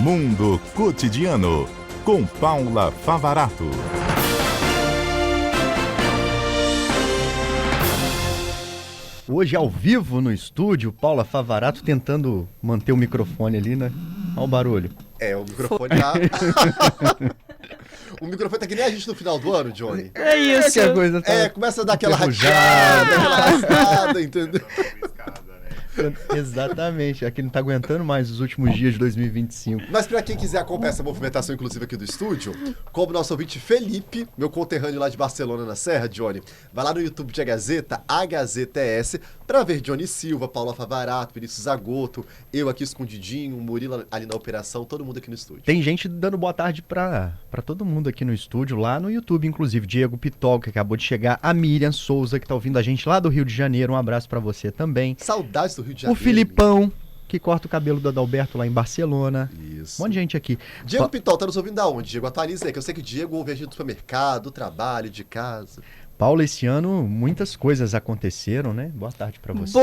Mundo Cotidiano, com Paula Favarato. Hoje, ao vivo no estúdio, Paula Favarato tentando manter o microfone ali, né? Olha o barulho. O microfone tá... O microfone tá que nem a gente no final do ano, Johnny. É isso. Que a coisa tá começa a dar aquela enferrujada, aquela rasgada, entendeu? Exatamente, aqui não tá aguentando mais os últimos dias de 2025. Mas pra quem quiser acompanhar essa movimentação, inclusive aqui do estúdio, como nosso ouvinte Felipe, meu conterrâneo lá de Barcelona, na Serra, Johnny, vai lá no YouTube de A Gazeta, A Gazeta ES, pra ver Johnny Silva, Paula Favarato, Vinícius Zagoto, eu aqui escondidinho, o Murilo ali na operação, todo mundo aqui no estúdio. Tem gente dando boa tarde pra todo mundo aqui no estúdio, lá no YouTube, inclusive, Diego Pitol, que acabou de chegar, a Miriam Souza, que tá ouvindo a gente lá do Rio de Janeiro, um abraço pra você também. Saudades do Rio de Janeiro. O Filipão, que corta o cabelo do Adalberto lá em Barcelona. Isso. Um monte de gente aqui. Diego Pitol, tá nos ouvindo da onde, Diego? Atualiza aí, que eu sei que o Diego ouve a gente do supermercado, do trabalho, de casa. Paulo, esse ano muitas coisas aconteceram, né? Boa tarde pra você.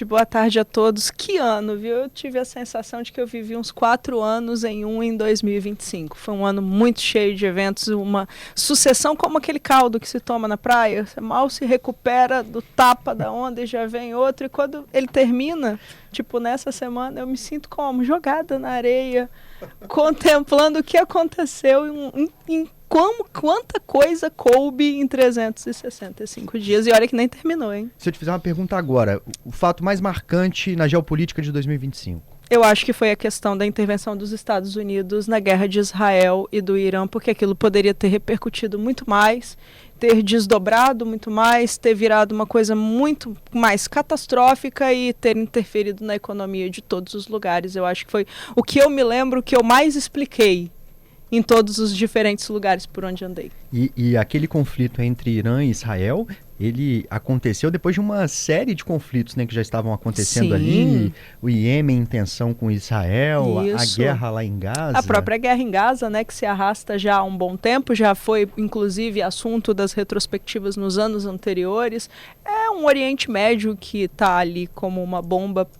Boa tarde a todos. Que ano, viu? Eu tive a sensação de que eu vivi uns 4 anos em 2025. Foi um ano muito cheio de eventos, uma sucessão como aquele caldo que se toma na praia. Você mal se recupera do tapa da onda e já vem outro. E quando ele termina, tipo nessa semana, eu me sinto como? Jogada na areia, contemplando o que aconteceu quanta coisa coube em 365 dias. E olha que nem terminou, hein? Se eu te fizer uma pergunta agora, o fato mais marcante na geopolítica de 2025? Eu acho que foi a questão da intervenção dos Estados Unidos na guerra de Israel e do Irã, porque aquilo poderia ter repercutido muito mais, ter desdobrado muito mais, ter virado uma coisa muito mais catastrófica e ter interferido na economia de todos os lugares. Eu acho que foi o que eu me lembro que eu mais expliquei em todos os diferentes lugares por onde andei. E aquele conflito entre Irã e Israel, ele aconteceu depois de uma série de conflitos, né, que já estavam acontecendo. Sim. Ali. O Iêmen em tensão com Israel, a guerra lá em Gaza. A própria guerra em Gaza, né, que se arrasta já há um bom tempo, já foi inclusive assunto das retrospectivas nos anos anteriores. É um Oriente Médio que está ali como uma bomba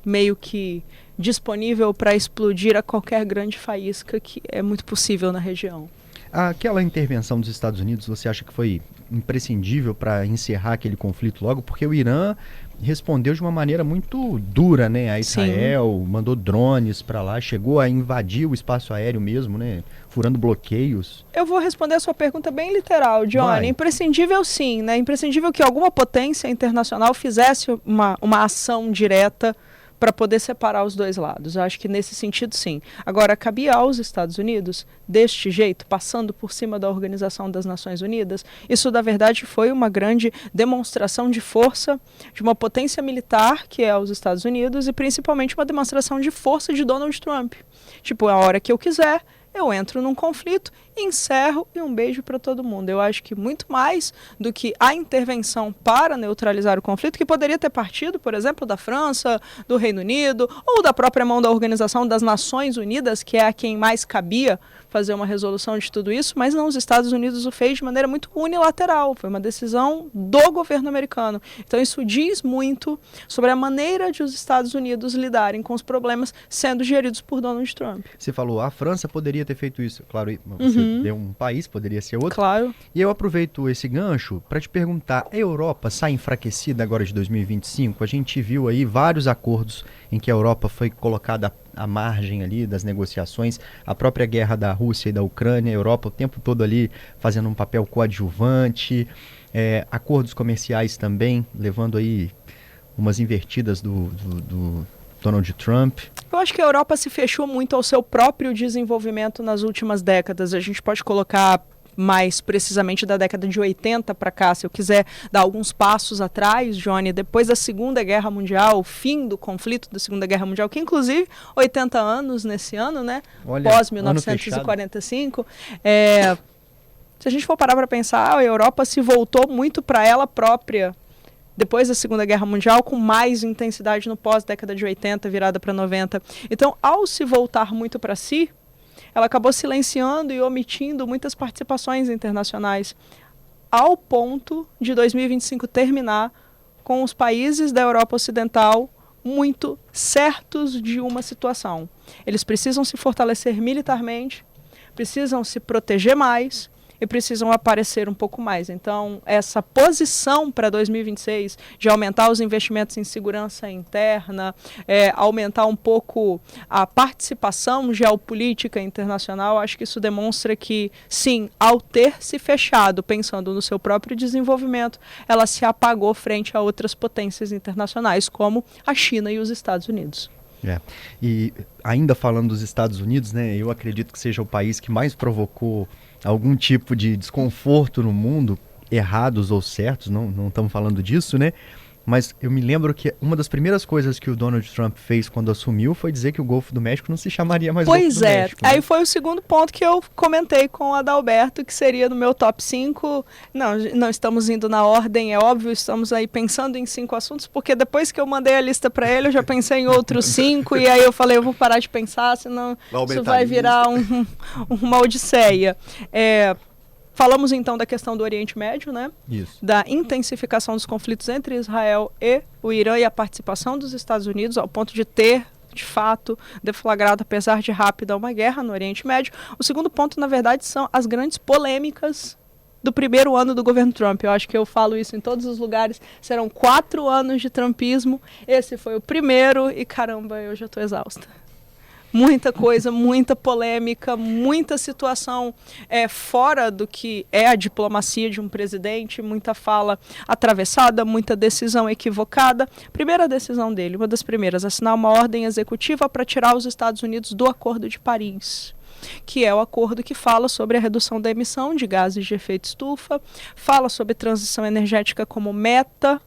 meio que disponível para explodir a qualquer grande faísca que é muito possível na região. Aquela intervenção dos Estados Unidos, você acha que foi imprescindível para encerrar aquele conflito logo? Porque o Irã respondeu de uma maneira muito dura, né, a Israel. Sim. Mandou drones para lá, chegou a invadir o espaço aéreo mesmo, né, furando bloqueios. Eu vou responder a sua pergunta bem literal, Johnny. Vai. Imprescindível sim, né? Imprescindível que alguma potência internacional fizesse uma ação direta para poder separar os dois lados. Eu acho que nesse sentido, sim. Agora, cabia aos Estados Unidos, deste jeito, passando por cima da Organização das Nações Unidas, isso, na verdade, foi uma grande demonstração de força de uma potência militar, que é os Estados Unidos, e principalmente uma demonstração de força de Donald Trump. Tipo, a hora que eu quiser, eu entro num conflito, encerro e um beijo para todo mundo. Eu acho que muito mais do que a intervenção para neutralizar o conflito, que poderia ter partido, por exemplo, da França, do Reino Unido, ou da própria mão da Organização das Nações Unidas, que é a quem mais cabia fazer uma resolução de tudo isso, mas não, os Estados Unidos o fez de maneira muito unilateral. Foi uma decisão do governo americano. Então isso diz muito sobre a maneira de os Estados Unidos lidarem com os problemas sendo geridos por Donald Trump. Você falou, a França poderia ter feito isso. Claro, você deu um país, poderia ser outro. Claro. E eu aproveito esse gancho para te perguntar, a Europa sai enfraquecida agora de 2025? A gente viu aí vários acordos em que a Europa foi colocada à margem ali das negociações, a própria guerra da Rússia e da Ucrânia, a Europa o tempo todo ali fazendo um papel coadjuvante, acordos comerciais também, levando aí umas invertidas do Donald Trump. Eu acho que a Europa se fechou muito ao seu próprio desenvolvimento nas últimas décadas. A gente pode colocar mais precisamente da década de 80 para cá, se eu quiser dar alguns passos atrás, Johnny, depois da Segunda Guerra Mundial, o fim do conflito da Segunda Guerra Mundial, que inclusive 80 anos nesse ano, né? Pós-1945. Se a gente for parar para pensar, a Europa se voltou muito para ela própria depois da Segunda Guerra Mundial, com mais intensidade no pós-década de 80, virada para 90. Então, ao se voltar muito para si, ela acabou silenciando e omitindo muitas participações internacionais, ao ponto de 2025 terminar com os países da Europa Ocidental muito certos de uma situação. Eles precisam se fortalecer militarmente, precisam se proteger mais e precisam aparecer um pouco mais. Então, essa posição para 2026 de aumentar os investimentos em segurança interna, aumentar um pouco a participação geopolítica internacional, acho que isso demonstra que, sim, ao ter se fechado pensando no seu próprio desenvolvimento, ela se apagou frente a outras potências internacionais, como a China e os Estados Unidos. E ainda falando dos Estados Unidos, né, eu acredito que seja o país que mais provocou algum tipo de desconforto no mundo, errados ou certos, não estamos falando disso, né? Mas eu me lembro que uma das primeiras coisas que o Donald Trump fez quando assumiu foi dizer que o Golfo do México não se chamaria mais Golfo do México. Aí foi o segundo ponto que eu comentei com o Adalberto, que seria no meu top 5. Não estamos indo na ordem, é óbvio, estamos aí pensando em 5 assuntos, porque depois que eu mandei a lista para ele, eu já pensei em outros 5, e aí eu falei, eu vou parar de pensar, senão isso vai virar uma odisseia. Falamos então da questão do Oriente Médio, né? Isso. Da intensificação dos conflitos entre Israel e o Irã e a participação dos Estados Unidos ao ponto de ter, de fato, deflagrado, apesar de rápida, uma guerra no Oriente Médio. O segundo ponto, na verdade, são as grandes polêmicas do primeiro ano do governo Trump. Eu acho que eu falo isso em todos os lugares. Serão 4 anos de trumpismo. Esse foi o primeiro e, caramba, eu já estou exausta. Muita coisa, muita polêmica, muita situação fora do que é a diplomacia de um presidente, muita fala atravessada, muita decisão equivocada. Primeira decisão dele, uma das primeiras, assinar uma ordem executiva para tirar os Estados Unidos do Acordo de Paris, que é o acordo que fala sobre a redução da emissão de gases de efeito estufa, fala sobre transição energética como meta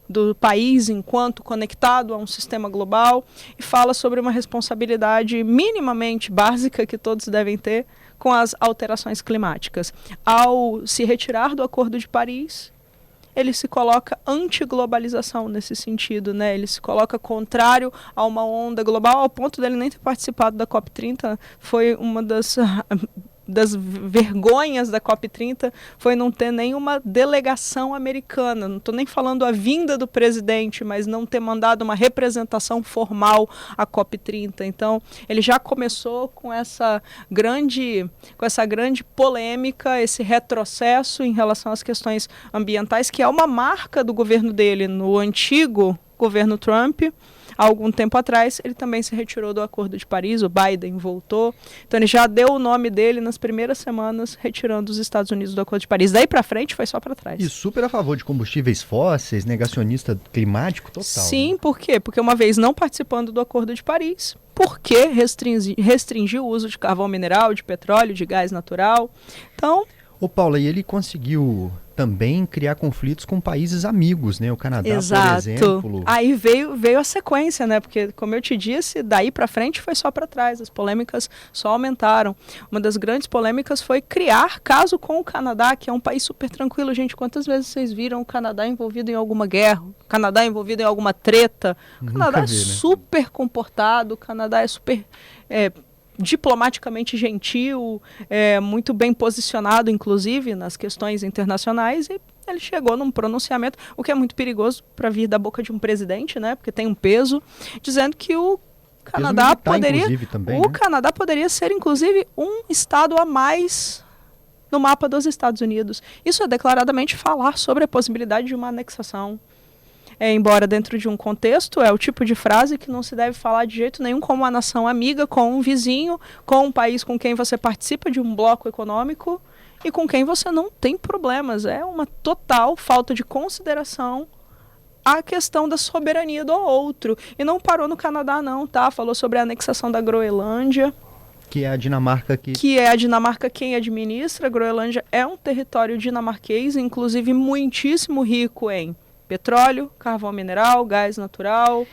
do país enquanto conectado a um sistema global e fala sobre uma responsabilidade minimamente básica que todos devem ter com as alterações climáticas. Ao se retirar do Acordo de Paris, ele se coloca anti-globalização nesse sentido, né? Ele se coloca contrário a uma onda global, ao ponto dele nem ter participado da COP30. Foi uma das vergonhas da COP30 foi não ter nenhuma delegação americana. Não estou nem falando a vinda do presidente, mas não ter mandado uma representação formal à COP30. Então, ele já começou com essa grande polêmica, esse retrocesso em relação às questões ambientais, que é uma marca do governo dele. No antigo governo Trump, há algum tempo atrás, ele também se retirou do Acordo de Paris, o Biden voltou. Então ele já deu o nome dele nas primeiras semanas, retirando os Estados Unidos do Acordo de Paris. Daí para frente foi só para trás. E super a favor de combustíveis fósseis, negacionista climático total. Sim, né? por quê? Porque uma vez não participando do Acordo de Paris, porque restringiu o uso de carvão mineral, de petróleo, de gás natural. Então... Ô Paula, e ele conseguiu também criar conflitos com países amigos, né? O Canadá, exato, por exemplo. Aí veio a sequência, né? Porque, como eu te disse, daí para frente foi só para trás. As polêmicas só aumentaram. Uma das grandes polêmicas foi criar caso com o Canadá, que é um país super tranquilo. Gente, quantas vezes vocês viram o Canadá envolvido em alguma guerra? O Canadá envolvido em alguma treta? O Canadá é super comportado, o Canadá é super... diplomaticamente gentil, muito bem posicionado, inclusive, nas questões internacionais, e ele chegou num pronunciamento, o que é muito perigoso para vir da boca de um presidente, né? Porque tem um peso, dizendo que o Canadá Canadá poderia ser, inclusive, um estado a mais no mapa dos Estados Unidos. Isso é declaradamente falar sobre a possibilidade de uma anexação. Embora dentro de um contexto, é o tipo de frase que não se deve falar de jeito nenhum com uma nação amiga, com um vizinho, com um país com quem você participa de um bloco econômico e com quem você não tem problemas. É uma total falta de consideração à questão da soberania do outro. E não parou no Canadá não, tá? Falou sobre a anexação da Groenlândia. Que é a Dinamarca que é a Dinamarca quem administra. A Groenlândia é um território dinamarquês, inclusive muitíssimo rico em petróleo, carvão mineral, gás natural,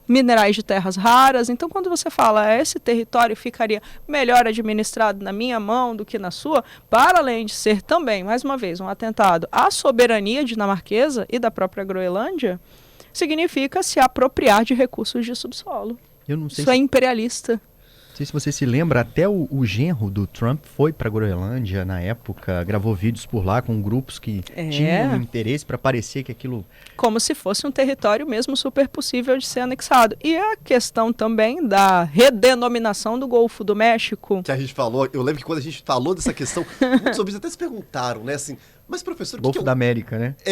minerais de terras raras. Então, quando você fala esse território ficaria melhor administrado na minha mão do que na sua, para além de ser também, mais uma vez, um atentado à soberania dinamarquesa e da própria Groenlândia, significa se apropriar de recursos de subsolo. Eu não sei Isso é imperialista. sei se você se lembra, até o genro do Trump foi para Groenlândia na época, gravou vídeos por lá com grupos que tinham interesse para parecer que aquilo... Como se fosse um território mesmo super possível de ser anexado. E a questão também da redenominação do Golfo do México. Que a gente falou, eu lembro que quando a gente falou dessa questão, muitos ouvintes até se perguntaram, né, assim, mas professor, Golfo da América, né? O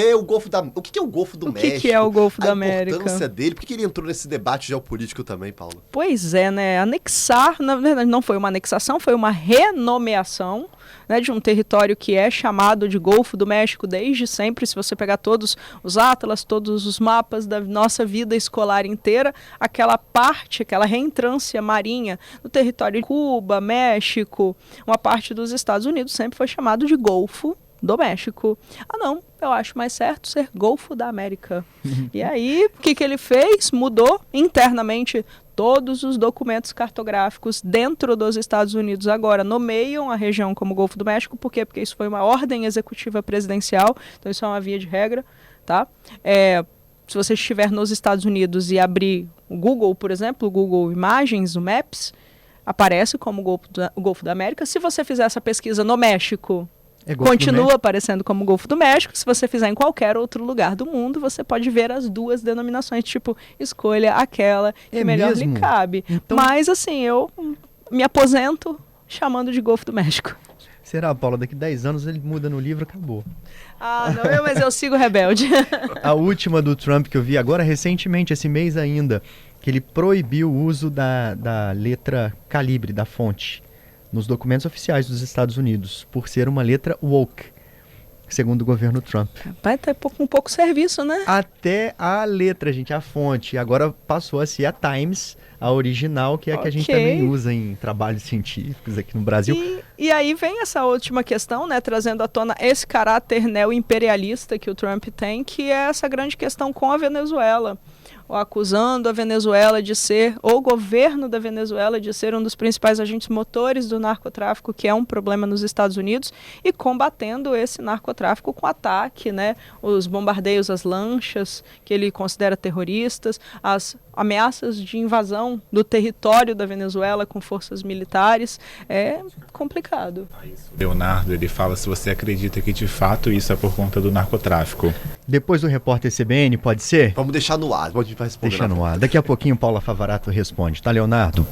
que é o Golfo do México? O que é o Golfo da América? A importância dele, por que ele entrou nesse debate geopolítico também, Paulo? Pois é, né? Anexar, na verdade, não foi uma anexação, foi uma renomeação, né, de um território que é chamado de Golfo do México desde sempre. Se você pegar todos os atlas, todos os mapas da nossa vida escolar inteira, aquela parte, aquela reentrância marinha no território de Cuba, México, uma parte dos Estados Unidos sempre foi chamado de Golfo do México. Ah, não, eu acho mais certo ser Golfo da América. E aí, o que ele fez? Mudou internamente todos os documentos cartográficos dentro dos Estados Unidos agora nomeiam a região como Golfo do México. Por quê? Porque isso foi uma ordem executiva presidencial, então isso é uma via de regra, tá? Se você estiver nos Estados Unidos e abrir o Google, por exemplo, o Google Imagens, o Maps, aparece como o Golfo da América. Se você fizer essa pesquisa no México, continua aparecendo como Golfo do México. Se você fizer em qualquer outro lugar do mundo, você pode ver as duas denominações, tipo, escolha aquela que melhor lhe cabe. Então... Mas, assim, eu me aposento chamando de Golfo do México. Será, Paula? Daqui 10 anos ele muda no livro, acabou. Ah, não, mas eu sigo rebelde. A última do Trump que eu vi agora, recentemente, esse mês ainda, que ele proibiu o uso da letra calibre, da fonte, nos documentos oficiais dos Estados Unidos, por ser uma letra woke, segundo o governo Trump. Vai ter um pouco serviço, né? Até a letra, gente, a fonte. Agora passou a ser a Times, a original, que é a que a gente também usa em trabalhos científicos aqui no Brasil. E aí vem essa última questão, né, trazendo à tona esse caráter neo-imperialista que o Trump tem, que é essa grande questão com a Venezuela. Acusando a Venezuela de ser, ou o governo da Venezuela de ser um dos principais agentes motores do narcotráfico, que é um problema nos Estados Unidos, e combatendo esse narcotráfico com ataque, né, os bombardeios às lanchas, que ele considera terroristas, as ameaças de invasão do território da Venezuela com forças militares. É complicado. Leonardo, ele fala se você acredita que de fato isso é por conta do narcotráfico. Depois do repórter CBN, pode ser? Vamos deixar no ar, a gente vai responder. Deixa no ar. Daqui a pouquinho Paula Favarato responde, tá, Leonardo?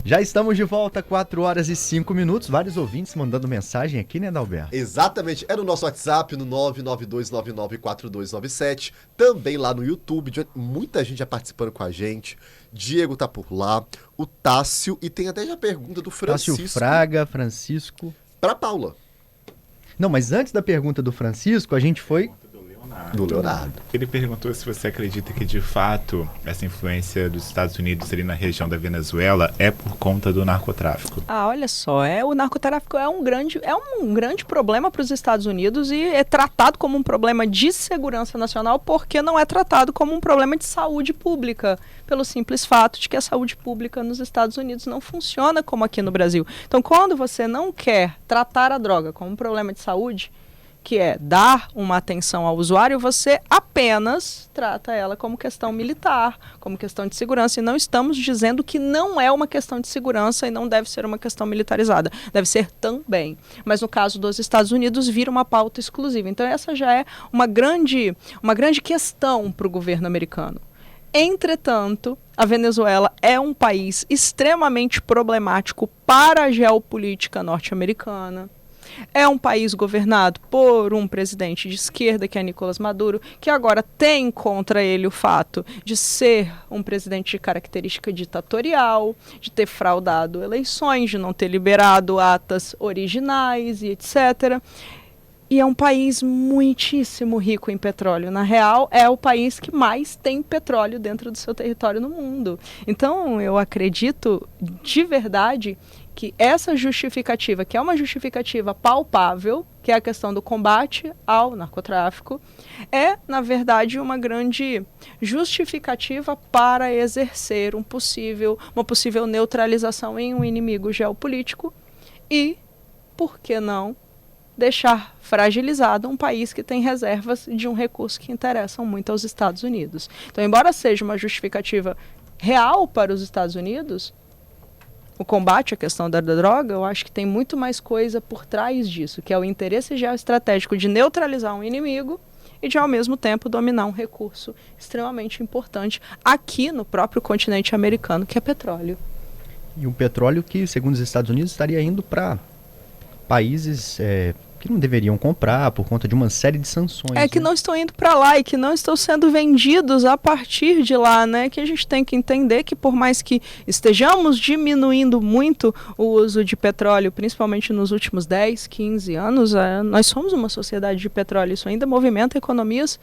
Já estamos de volta, 4 horas e 5 minutos. Vários ouvintes mandando mensagem aqui, né, Dalberto? Exatamente. É no nosso WhatsApp, no 992994297. Também lá no YouTube. Muita gente já participando com a gente. Diego tá por lá. O Tássio. E tem até já a pergunta do Francisco. Tássio Fraga, Francisco. Pra Paula. Não, mas antes da pergunta do Francisco, a gente foi... Do Leonardo. Ele perguntou se você acredita que de fato essa influência dos Estados Unidos ali na região da Venezuela é por conta do narcotráfico. Ah, olha só, o narcotráfico é um grande problema para os Estados Unidos e é tratado como um problema de segurança nacional porque não é tratado como um problema de saúde pública, pelo simples fato de que a saúde pública nos Estados Unidos não funciona como aqui no Brasil. Então, quando você não quer tratar a droga como um problema de saúde, que é dar uma atenção ao usuário, você apenas trata ela como questão militar, como questão de segurança, e não estamos dizendo que não é uma questão de segurança e não deve ser uma questão militarizada. Deve ser também. Mas no caso dos Estados Unidos, vira uma pauta exclusiva. Então essa já é uma grande questão para o governo americano. Entretanto, a Venezuela é um país extremamente problemático para a geopolítica norte-americana. É um país governado por um presidente de esquerda, que é Nicolás Maduro, que agora tem contra ele o fato de ser um presidente de característica ditatorial, de ter fraudado eleições, de não ter liberado atas originais e etc. E é um país muitíssimo rico em petróleo. Na real, é o país que mais tem petróleo dentro do seu território no mundo. Então, eu acredito de verdade que essa justificativa, que é uma justificativa palpável, que é a questão do combate ao narcotráfico, é, na verdade, uma grande justificativa para exercer uma possível neutralização em um inimigo geopolítico e, por que não, deixar fragilizado um país que tem reservas de um recurso que interessam muito aos Estados Unidos. Então, embora seja uma justificativa real para os Estados Unidos, o combate à questão da droga, eu acho que tem muito mais coisa por trás disso, que é o interesse geoestratégico de neutralizar um inimigo e de, ao mesmo tempo, dominar um recurso extremamente importante aqui no próprio continente americano, que é petróleo. E um petróleo que, segundo os Estados Unidos, estaria indo para países que não deveriam comprar por conta de uma série de sanções. Que não estão indo para lá e que não estão sendo vendidos a partir de lá, né? Que a gente tem que entender que por mais que estejamos diminuindo muito o uso de petróleo, principalmente nos últimos 10, 15 anos, nós somos uma sociedade de petróleo. Isso ainda movimenta economias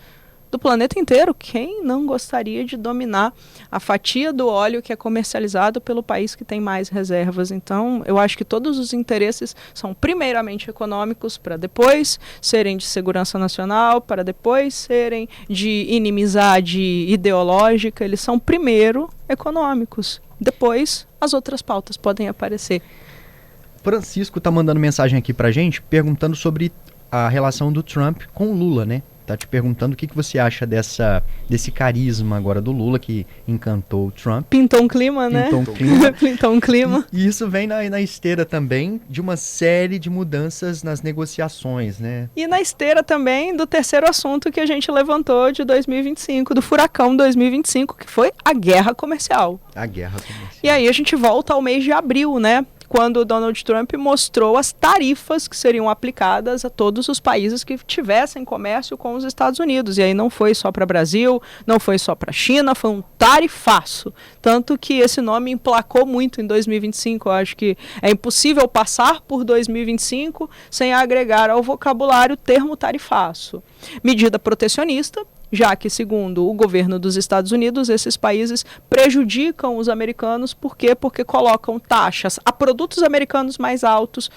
do planeta inteiro. Quem não gostaria de dominar a fatia do óleo que é comercializado pelo país que tem mais reservas? Então, eu acho que todos os interesses são primeiramente econômicos, para depois serem de segurança nacional, para depois serem de inimizade ideológica. Eles são primeiro econômicos. Depois, as outras pautas podem aparecer. Francisco tá mandando mensagem aqui pra gente, perguntando sobre a relação do Trump com o Lula, né? Tá te perguntando o que você acha desse carisma agora do Lula, que encantou o Trump. Pintou um clima, né? Pintou um clima. Pintou um clima. E isso vem na esteira também de uma série de mudanças nas negociações, né? E na esteira também do terceiro assunto que a gente levantou de 2025, do furacão 2025, que foi a guerra comercial. A guerra comercial. E aí a gente volta ao mês de abril, né? Quando o Donald Trump mostrou as tarifas que seriam aplicadas a todos os países que tivessem comércio com os Estados Unidos. E aí não foi só para o Brasil, não foi só para a China, foi um tarifaço. Tanto que esse nome emplacou muito em 2025. Eu acho que é impossível passar por 2025 sem agregar ao vocabulário o termo tarifaço. Medida protecionista, já que, segundo o governo dos Estados Unidos, esses países prejudicam os americanos. Por quê? Porque colocam taxas a produtos americanos mais altos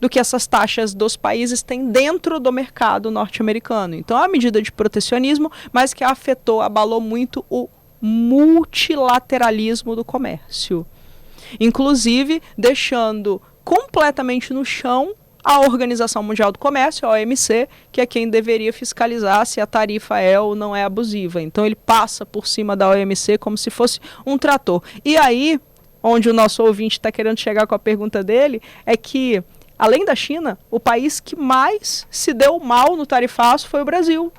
do que essas taxas dos países têm dentro do mercado norte-americano. Então, é uma medida de protecionismo, mas que abalou muito o multilateralismo do comércio. Inclusive, deixando completamente no chão a Organização Mundial do Comércio, a OMC, que é quem deveria fiscalizar se a tarifa é ou não é abusiva. Então ele passa por cima da OMC como se fosse um trator. E aí, onde o nosso ouvinte está querendo chegar com a pergunta dele, é que, além da China, o país que mais se deu mal no tarifaço foi o Brasil.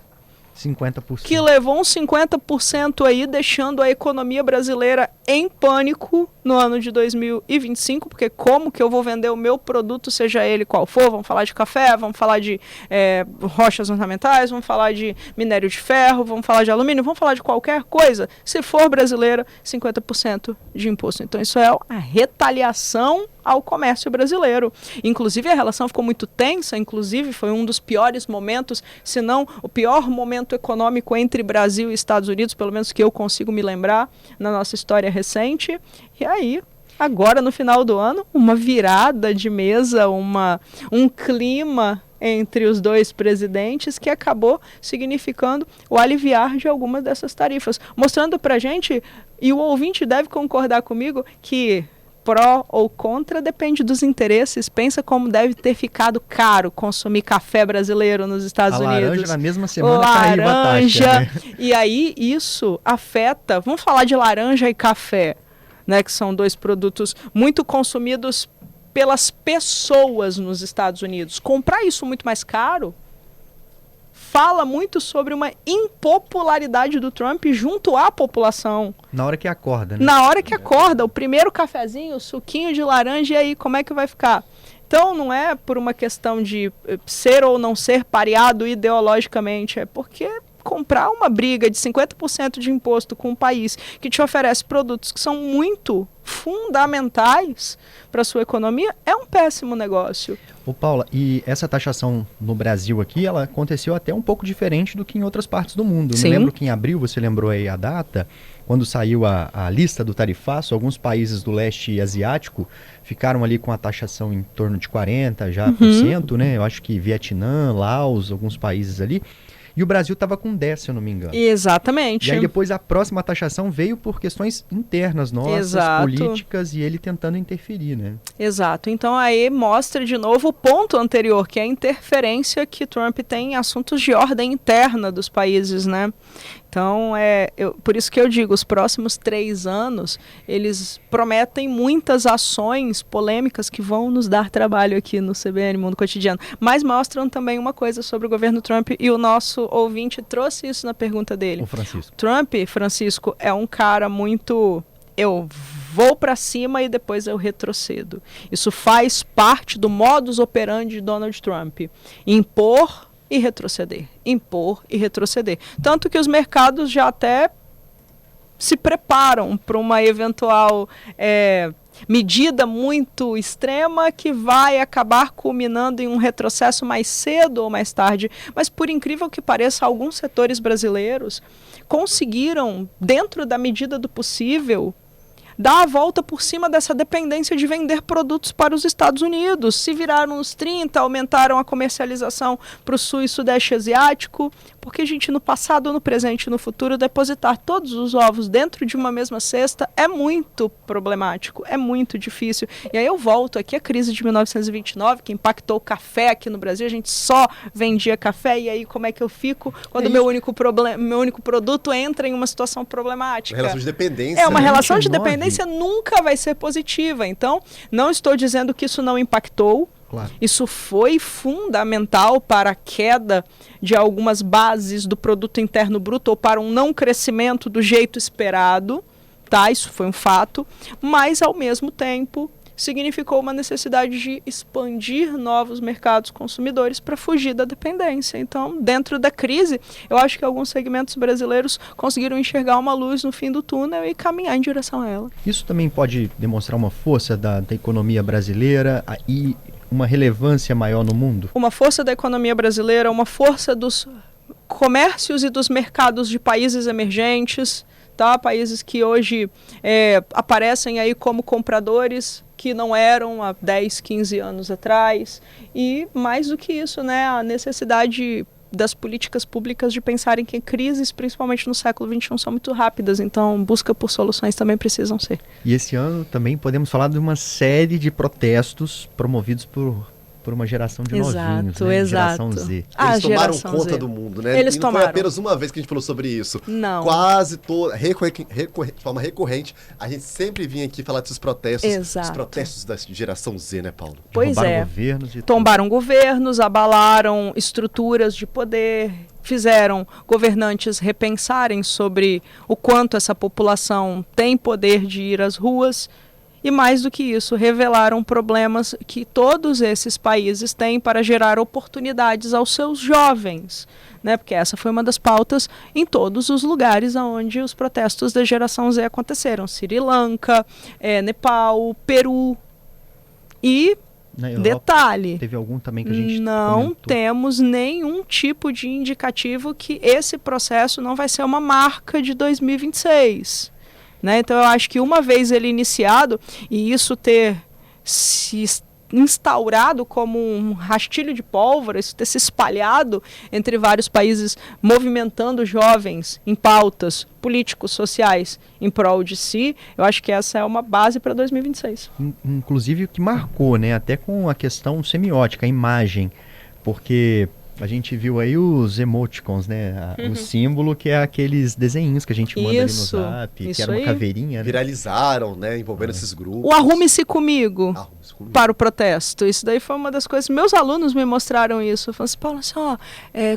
50%. Que levou uns 50% aí, deixando a economia brasileira em pânico no ano de 2025, porque como que eu vou vender o meu produto, seja ele qual for? Vamos falar de café, vamos falar de rochas ornamentais, vamos falar de minério de ferro, vamos falar de alumínio, vamos falar de qualquer coisa. Se for brasileira, 50% de imposto. Então isso é a retaliação ao comércio brasileiro. Inclusive a relação ficou muito tensa, inclusive foi um dos piores momentos, se não o pior momento econômico entre Brasil e Estados Unidos, pelo menos que eu consigo me lembrar na nossa história recente. E aí, agora no final do ano, uma virada de mesa, um clima entre os dois presidentes que acabou significando o aliviar de algumas dessas tarifas, mostrando pra gente, e o ouvinte deve concordar comigo, que pró ou contra depende dos interesses. Pensa como deve ter ficado caro consumir café brasileiro nos Estados Unidos. Laranja na mesma semana caiu a taxa, né? E aí isso afeta, vamos falar de laranja e café, né, que são dois produtos muito consumidos pelas pessoas nos Estados Unidos. Comprar isso muito mais caro fala muito sobre uma impopularidade do Trump junto à população. Na hora que acorda, né? Na hora que acorda, o primeiro cafezinho, o suquinho de laranja, e aí como é que vai ficar? Então não é por uma questão de ser ou não ser pareado ideologicamente, é porque comprar uma briga de 50% de imposto com um país que te oferece produtos que são muito fundamentais para a sua economia é um péssimo negócio. Ô Paula, e essa taxação no Brasil aqui, ela aconteceu até um pouco diferente do que em outras partes do mundo. Eu me lembro que em abril, você lembrou aí a data, quando saiu a lista do tarifaço, alguns países do leste asiático ficaram ali com a taxação em torno de 40% já, né? Eu acho que Vietnã, Laos, alguns países ali. E o Brasil estava com 10, se eu não me engano. Exatamente. E aí depois a próxima taxação veio por questões internas nossas, políticas, e ele tentando interferir, né? Exato. Então aí mostra de novo o ponto anterior, que é a interferência que Trump tem em assuntos de ordem interna dos países, né? Então, por isso que eu digo, os próximos 3 anos, eles prometem muitas ações polêmicas que vão nos dar trabalho aqui no CBN Mundo Cotidiano, mas mostram também uma coisa sobre o governo Trump, e o nosso ouvinte trouxe isso na pergunta dele. O Francisco. Trump, Francisco, é um cara muito... Eu vou para cima e depois eu retrocedo. Isso faz parte do modus operandi de Donald Trump. Impor e retroceder. Impor e retroceder. Tanto que os mercados já até se preparam para uma eventual medida muito extrema que vai acabar culminando em um retrocesso mais cedo ou mais tarde. Mas, por incrível que pareça, alguns setores brasileiros conseguiram, dentro da medida do possível, dar a volta por cima dessa dependência de vender produtos para os Estados Unidos. Se viraram nos 30, aumentaram a comercialização para o sul e sudeste asiático, porque, gente, no passado, no presente e no futuro, depositar todos os ovos dentro de uma mesma cesta é muito problemático, é muito difícil. E aí eu volto aqui à crise de 1929, que impactou o café aqui no Brasil, a gente só vendia café, e aí como é que eu fico quando meu único produto entra em uma situação problemática? Relação de dependência. É uma relação de 29. dependência nunca vai ser positiva. Então, não estou dizendo que isso não impactou. Claro. Isso foi fundamental para a queda de algumas bases do produto interno bruto ou para um não crescimento do jeito esperado, tá? Isso foi um fato, mas ao mesmo tempo significou uma necessidade de expandir novos mercados consumidores para fugir da dependência. Então, dentro da crise, eu acho que alguns segmentos brasileiros conseguiram enxergar uma luz no fim do túnel e caminhar em direção a ela. Isso também pode demonstrar uma força da economia brasileira e uma relevância maior no mundo? Uma força da economia brasileira, uma força dos comércios e dos mercados de países emergentes, tá? Países que hoje aparecem aí como compradores que não eram há 10, 15 anos atrás. E mais do que isso, né, a necessidade das políticas públicas de pensarem que crises, principalmente no século XXI, são muito rápidas, então busca por soluções também precisam ser. E esse ano também podemos falar de uma série de protestos promovidos por uma geração de novinhos, né? Geração Z. Eles tomaram conta do mundo, né? Eles e não tomaram. foi apenas uma vez que a gente falou sobre isso. Não. Quase toda, de forma recorrente, a gente sempre vinha aqui falar desses protestos. Exato. Os protestos da geração Z, né, Paulo? Pois Roubaram governos e tombaram governos, abalaram estruturas de poder, fizeram governantes repensarem sobre o quanto essa população tem poder de ir às ruas. E mais do que isso, revelaram problemas que todos esses países têm para gerar oportunidades aos seus jovens, né? Porque essa foi uma das pautas em todos os lugares onde os protestos da geração Z aconteceram. Sri Lanka, Nepal, Peru. E, na Europa, detalhe, teve algum também que a gente não comentou. temos nenhum tipo de indicativo que esse processo não vai ser uma marca de 2026. Né? Então eu acho que uma vez ele iniciado e isso ter se instaurado como um rastilho de pólvora, isso ter se espalhado entre vários países, movimentando jovens em pautas políticos, sociais em prol de si, eu acho que essa é uma base para 2026. Inclusive o que marcou, né? Até com a questão semiótica, a imagem, porque a gente viu aí os emoticons, né? O símbolo que é aqueles desenhinhos que a gente manda Isso, ali no Zap, que isso era uma aí. caveirinha, né? Viralizaram, né? Envolvendo esses grupos. O Arrume-se Comigo Arrume-se comigo. para o protesto. Isso daí foi uma das coisas. Meus alunos me mostraram isso. Eu falei assim, Paulo, assim,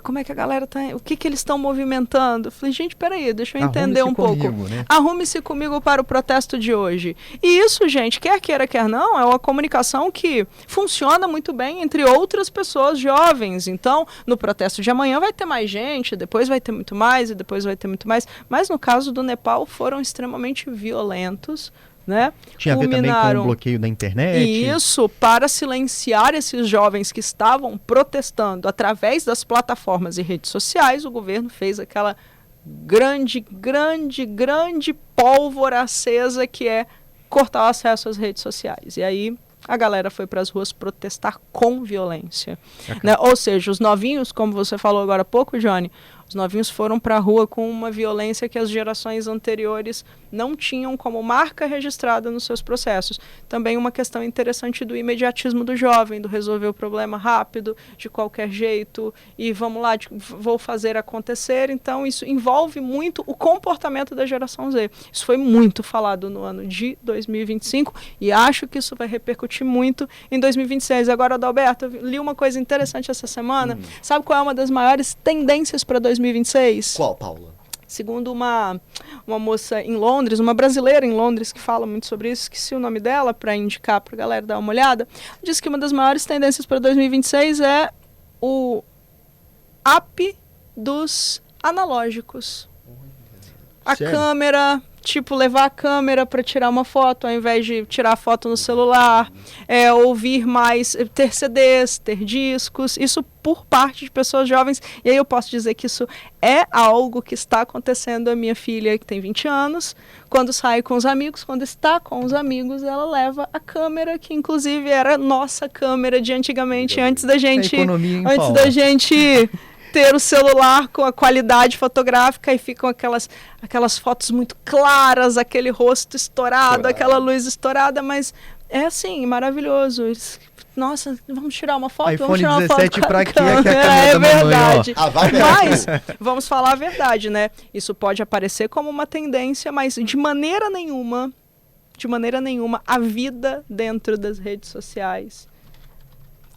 como é que a galera tá. O que eles estão movimentando? Eu falei, gente, peraí, deixa eu entender um pouco. Comigo, né? Arrume-se comigo para o protesto de hoje. E isso, gente, quer queira, quer não, é uma comunicação que funciona muito bem entre outras pessoas jovens. Então, no protesto de amanhã vai ter mais gente, depois vai ter muito mais e depois vai ter muito mais. Mas no caso do Nepal foram extremamente violentos, né? Tinha a ver também com o bloqueio da internet. Isso, para silenciar esses jovens que estavam protestando através das plataformas e redes sociais, o governo fez aquela grande pólvora acesa que é cortar o acesso às redes sociais. E aí a galera foi para as ruas protestar com violência. Né? Ou seja, os novinhos, como você falou agora há pouco, Johnny, Os novinhos foram para a rua com uma violência que as gerações anteriores não tinham como marca registrada nos seus processos. Também uma questão interessante do imediatismo do jovem, do resolver o problema rápido, de qualquer jeito, e vamos lá, vou fazer acontecer. Então, isso envolve muito o comportamento da geração Z. Isso foi muito falado no ano de 2025 e acho que isso vai repercutir muito em 2026. Agora, Adalberto, eu li uma coisa interessante essa semana. Sabe qual é uma das maiores tendências para 2026? Qual, Paula? Segundo uma moça em Londres, uma brasileira em Londres que fala muito sobre isso, esqueci o nome dela para indicar para a galera dar uma olhada, diz que uma das maiores tendências para 2026 é o app dos analógicos. A Sério? câmera, tipo, levar a câmera para tirar uma foto ao invés de tirar a foto no celular, ouvir mais, ter CDs, ter discos, isso por parte de pessoas jovens. E aí eu posso dizer que isso é algo que está acontecendo. A minha filha, que tem 20 anos, quando sai com os amigos, quando está com os amigos, ela leva a câmera, que inclusive era nossa câmera de antigamente, antes da gente... economia, hein, antes Paula? da gente... ter o celular com a qualidade fotográfica e ficam aquelas fotos muito claras, aquele rosto estourado, aquela luz estourada, mas é assim, maravilhoso. Nossa, vamos tirar uma foto? iPhone Vamos tirar uma 17 foto pra com quê? a É que a câmera. câmera É da mamãe, ó. verdade. A vibe é Mas, essa. vamos falar a verdade, né? Isso pode aparecer como uma tendência, mas de maneira nenhuma, a vida dentro das redes sociais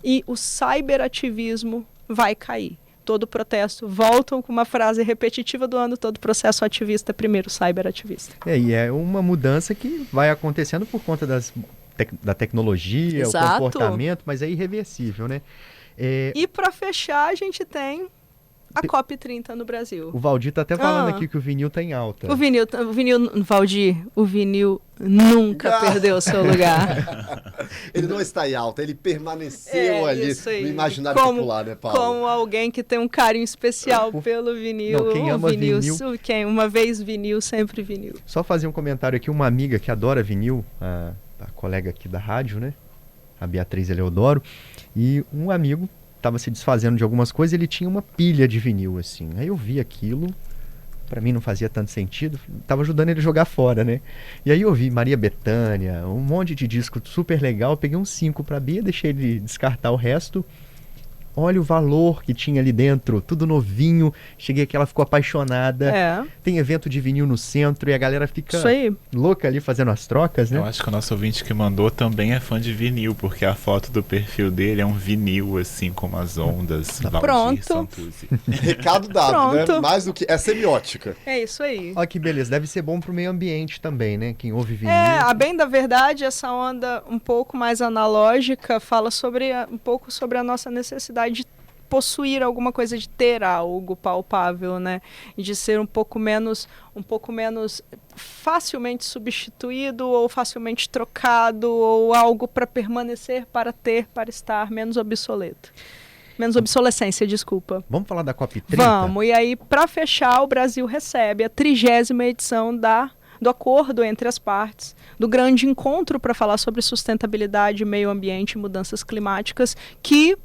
e o cyberativismo vai cair. Todo protesto, voltam com uma frase repetitiva do ano, todo processo ativista, primeiro cyber-ativista. E é uma mudança que vai acontecendo por conta da tecnologia, Exato. o comportamento, mas é irreversível, né? E para fechar, a gente tem a COP30 no Brasil. O Valdir tá até falando aqui que o vinil tá em alta. Valdir, o vinil nunca perdeu o seu lugar. Ele não está em alta, ele permaneceu ali isso aí. no imaginário popular, né, Paulo? Como alguém que tem um carinho especial pelo vinil. Não, quem ama vinil. Quem uma vez vinil, sempre vinil. Só fazer um comentário aqui, uma amiga que adora vinil, a colega aqui da rádio, né? A Beatriz Eleodoro, e um amigo estava se desfazendo de algumas coisas, ele tinha uma pilha de vinil, assim. Aí eu vi aquilo, pra mim não fazia tanto sentido, tava ajudando ele a jogar fora, né? E aí eu vi Maria Bethânia, um monte de disco super legal, peguei uns 5 pra Bia, deixei ele descartar o resto. Olha o valor que tinha ali dentro, tudo novinho. Cheguei aqui, ela ficou apaixonada. Tem evento de vinil no centro e a galera fica louca ali fazendo as trocas, né? Eu acho que o nosso ouvinte que mandou também é fã de vinil, porque a foto do perfil dele é um vinil, assim, como as ondas. Pronto. Santuzi. Recado dado, né? Mais do que... É semiótica. É isso aí. Olha que beleza, deve ser bom pro meio ambiente também, né? Quem ouve vinil. A bem da verdade, essa onda um pouco mais analógica fala um pouco sobre a nossa necessidade de possuir alguma coisa, de ter algo palpável, né? E de ser um pouco menos facilmente substituído ou facilmente trocado, ou algo para permanecer, para ter, para estar, menos obsoleto. Menos obsolescência, desculpa. Vamos falar da COP30? Vamos, e aí para fechar, o Brasil recebe a 30ª edição do acordo entre as partes, do grande encontro para falar sobre sustentabilidade, meio ambiente e mudanças climáticas, que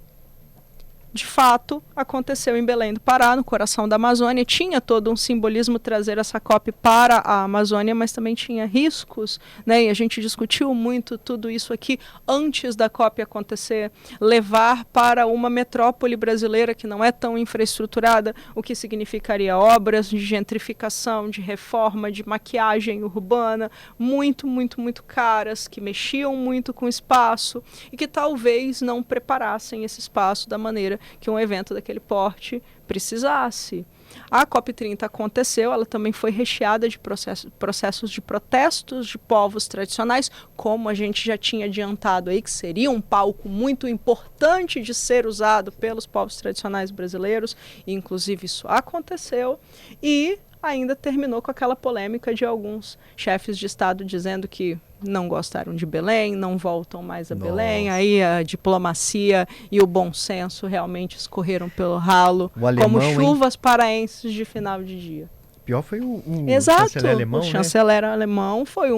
de fato aconteceu em Belém do Pará, no coração da Amazônia. Tinha todo um simbolismo trazer essa COP para a Amazônia, mas também tinha riscos, né? E a gente discutiu muito tudo isso aqui antes da COP acontecer, levar para uma metrópole brasileira que não é tão infraestruturada, o que significaria obras de gentrificação, de reforma, de maquiagem urbana, muito, muito, muito caras, que mexiam muito com o espaço e que talvez não preparassem esse espaço da maneira que um evento daquele porte precisasse. A COP30 aconteceu, ela também foi recheada de processos de protestos de povos tradicionais, como a gente já tinha adiantado aí, que seria um palco muito importante de ser usado pelos povos tradicionais brasileiros, e inclusive isso aconteceu, e ainda terminou com aquela polêmica de alguns chefes de Estado dizendo que não gostaram de Belém, não voltam mais a Belém, aí a diplomacia e o bom senso realmente escorreram pelo ralo, como chuvas paraenses de final de dia. Pior foi o Exato, chanceler alemão, o chanceler alemão foi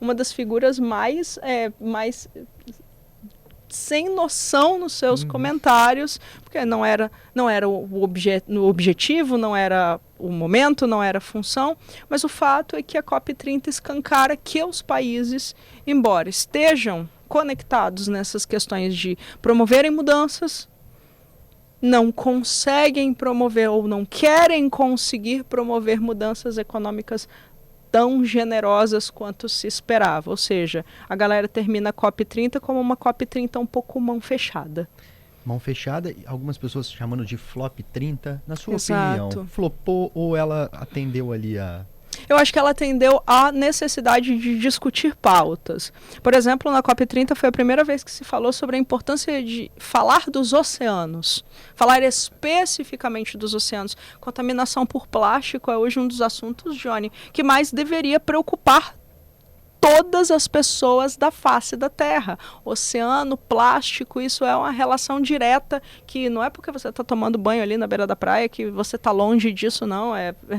uma das figuras mais sem noção nos seus comentários, porque não era o objetivo, não era o momento, não era a função, mas o fato é que a COP30 escancara que os países, embora estejam conectados nessas questões de promoverem mudanças, não conseguem promover ou não querem conseguir promover mudanças econômicas tão generosas quanto se esperava. Ou seja, a galera termina a COP30 como uma COP30 um pouco mão fechada. Mão fechada, algumas pessoas chamando de flop 30. Na sua Exato. opinião, flopou ou ela atendeu ali a... Eu acho que ela atendeu à necessidade de discutir pautas. Por exemplo, na COP30 foi a primeira vez que se falou sobre a importância de falar dos oceanos. Falar especificamente dos oceanos. Contaminação por plástico é hoje um dos assuntos, Johnny, que mais deveria preocupar todas as pessoas da face da Terra. Oceano, plástico, isso é uma relação direta que não é porque você está tomando banho ali na beira da praia que você está longe disso, não.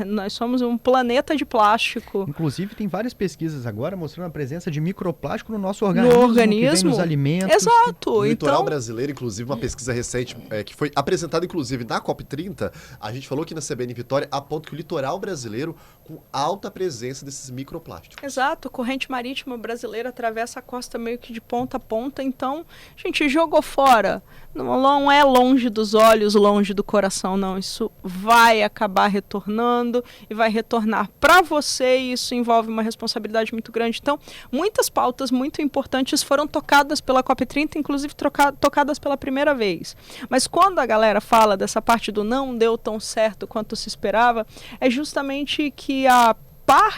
Nós somos um planeta de plástico. Inclusive, tem várias pesquisas agora mostrando a presença de microplástico no nosso organismo. Que vem nos alimentos. Exato. No litoral Então, brasileiro, inclusive, uma pesquisa recente que foi apresentada, inclusive, na COP30, a gente falou aqui na CBN Vitória, aponta que o litoral brasileiro com alta presença desses microplásticos. exato, corrente marítima brasileira atravessa a costa meio que de ponta a ponta, então, a gente jogou fora. Não é longe dos olhos, longe do coração, não. Isso vai acabar retornando e vai retornar para você, e isso envolve uma responsabilidade muito grande. Então, muitas pautas muito importantes foram tocadas pela COP30, inclusive tocadas pela primeira vez. Mas quando a galera fala dessa parte do não deu tão certo quanto se esperava, é justamente que a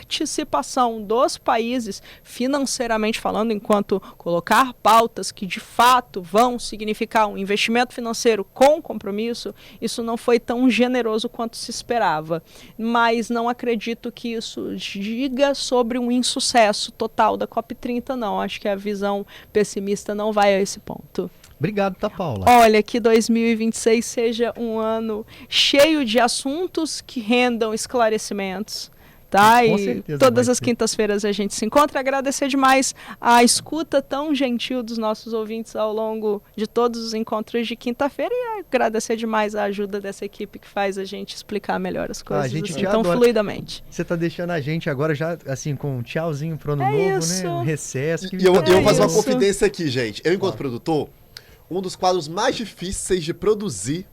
participação dos países, financeiramente falando, enquanto colocar pautas que de fato vão significar um investimento financeiro com compromisso, isso não foi tão generoso quanto se esperava. Mas não acredito que isso diga sobre um insucesso total da COP30, não. Acho que a visão pessimista não vai a esse ponto. Obrigado, tá, Paula? Olha, que 2026 seja um ano cheio de assuntos que rendam esclarecimentos. Tá? Com E certeza todas vai as ser. quintas-feiras a gente se encontra. Agradecer demais a escuta tão gentil dos nossos ouvintes ao longo de todos os encontros de quinta-feira, e agradecer demais a ajuda dessa equipe que faz a gente explicar melhor as coisas gente assim, te tão adora. fluidamente. Você tá deixando a gente agora já, assim, com um tchauzinho pro ano É novo, isso. né? Um recesso. E eu vou fazer uma isso. confidência aqui, gente. Eu, enquanto produtor, um dos quadros mais difíceis de produzir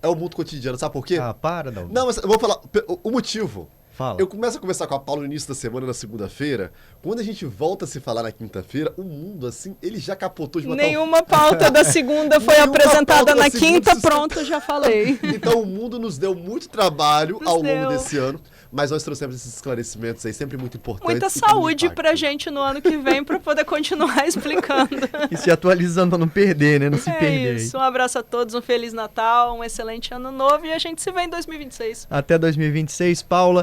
é o Mundo Cotidiano. Sabe por quê? Ah, para, Dalvin. Não, mas eu vou falar o motivo. Fala. Eu começo a conversar com a Paula no início da semana, na segunda-feira. Quando a gente volta a se falar na quinta-feira, o mundo, assim, ele já capotou de uma tal... Nenhuma pauta da segunda foi Nenhuma apresentada pauta da na segunda quinta, se- pronto, eu já falei. Então o mundo nos deu muito trabalho Nos ao longo deu. desse ano, mas nós trouxemos esses esclarecimentos aí, sempre muito importantes. Muita e com saúde impacto. pra gente no ano que vem pra poder continuar explicando. E se atualizando pra não perder, né? Não se É perder. isso, um abraço a todos, um Feliz Natal, um excelente ano novo, e a gente se vê em 2026. Até 2026, Paula.